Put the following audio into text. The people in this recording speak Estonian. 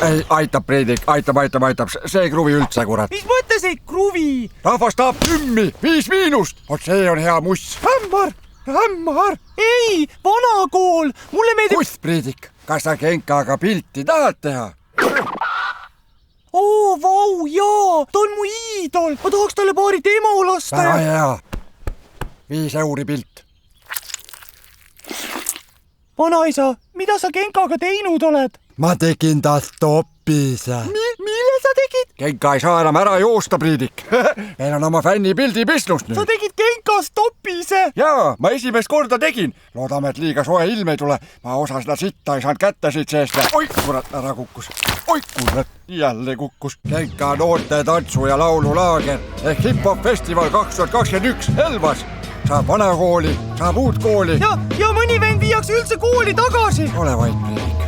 Ei, aitab, Priidik, aitab. See ei kruvi üldse, kurat. Mis mõttes ei kruvi? Rahvas tahab 10, 5 –. Vot see on hea muss. Hämmar. Ei, vana kool. Mulle meeldib... Kus, Priidik? Kas sa Genkaga pilti tahad teha? Vau, jaa. Ta on mu iidol. Ma tahaks talle paari demo lasta. Väga hea. 5 euri pilt. Vanaisa, mida sa Genkaga teinud oled? Ma tegin tast topise. Mille sa tegid? Genka ei saa enam ära joosta, Priidik. Meil on oma fänni pildi pistnust nüüd. Sa tegid Genkast topise? Jaa, ma esimest korda tegin. Loodame, et liiga soe ilm ei tule. Ma osa seda sitta ei saanud kätte siit seest. Oi, kurat, ära kukkus. Oi, kurat, jälle kukkus. Genka noorte tantsu- ja laululaager ehk hip-hop festival 2021 Elvas. Saab vana kooli, saab uut kooli. Ja mõni vend viiakse üldse kooli tagasi. Ole vait, Priidik.